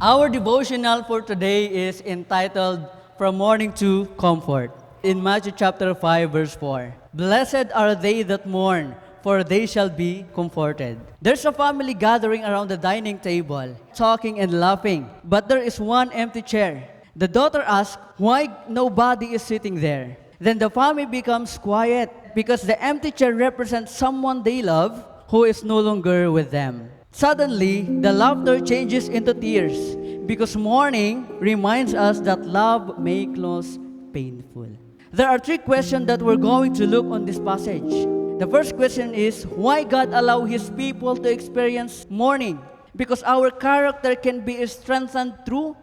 Our devotional for today is entitled From Mourning to Comfort. In Matthew chapter 5, verse 4. Blessed are they that mourn, for they shall be comforted. There's a family gathering around the dining table, talking and laughing, but there is one empty chair. The daughter asks, why nobody is sitting there? Then the family becomes quiet because the empty chair represents someone they love who is no longer with them. Suddenly, the laughter changes into tears because mourning reminds us that love makes loss painful. There are three questions that we're going to look on this passage. The first question is, why God allow His people to experience mourning? Because our character can be strengthened through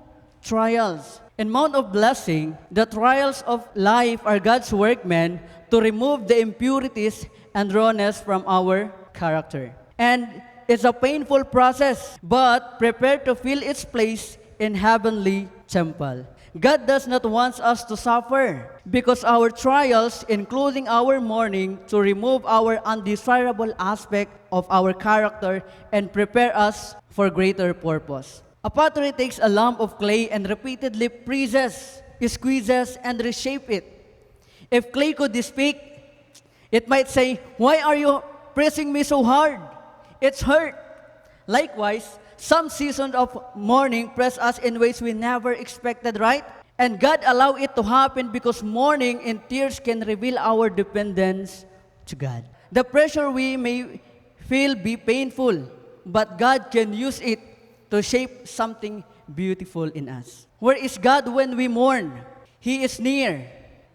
trials. In Mount of Blessing, the trials of life are God's workmen to remove the impurities and rawness from our character. And it's a painful process, but prepare to fill its place in heavenly temple. God does not want us to suffer because our trials, including our mourning, to remove our undesirable aspect of our character and prepare us for greater purpose. A pottery takes a lump of clay and repeatedly presses, squeezes, and reshape it. If clay could speak, it might say, why are you pressing me so hard? It's hurt. Likewise, some seasons of mourning press us in ways we never expected, right? And God allowed it to happen because mourning and tears can reveal our dependence to God. The pressure we may feel be painful, but God can use it to shape something beautiful in us. Where is God when we mourn? He is near.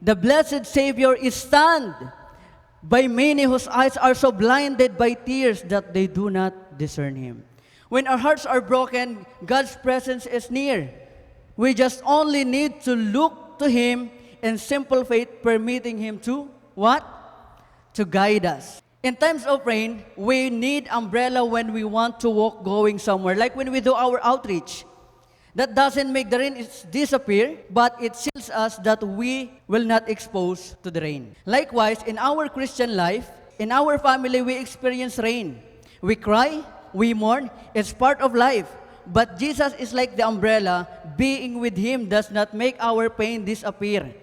The blessed Savior is stunned by many whose eyes are so blinded by tears that they do not discern Him. When our hearts are broken, God's presence is near. We just only need to look to Him in simple faith, permitting Him to, what? To guide us. In times of rain, we need umbrella when we want to walk going somewhere, like when we do our outreach. That doesn't make the rain disappear, but it shields us that we will not expose to the rain. Likewise, in our Christian life, in our family, we experience rain. We cry, we mourn, it's part of life. But Jesus is like the umbrella. Being with Him does not make our pain disappear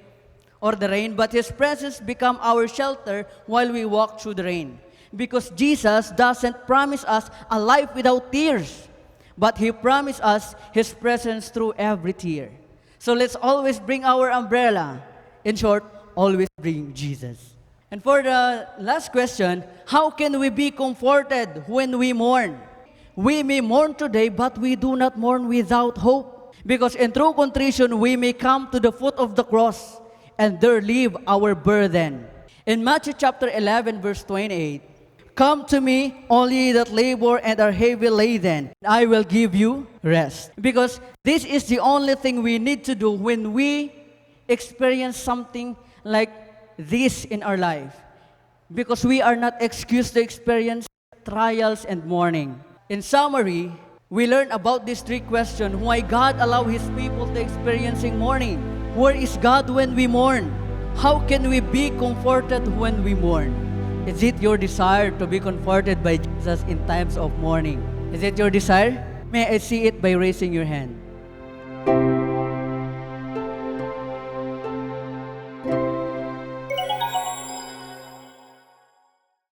or the rain, but His presence become our shelter while we walk through the rain. Because Jesus doesn't promise us a life without tears, but He promised us His presence through every tear. So let's always bring our umbrella. In short, always bring Jesus. And for the last question, how can we be comforted when we mourn? We may mourn today, but we do not mourn without hope. Because in true contrition, we may come to the foot of the cross and there leave our burden. In Matthew chapter 11, verse 28, come to me, all ye that labor and are heavy laden, I will give you rest. Because this is the only thing we need to do when we experience something like this in our life. Because we are not excused to experience trials and mourning. In summary, we learn about these three questions, why God allowed His people to experiencing mourning. Where is God when we mourn? How can we be comforted when we mourn? Is it your desire to be comforted by Jesus in times of mourning? Is it your desire? May I see it by raising your hand.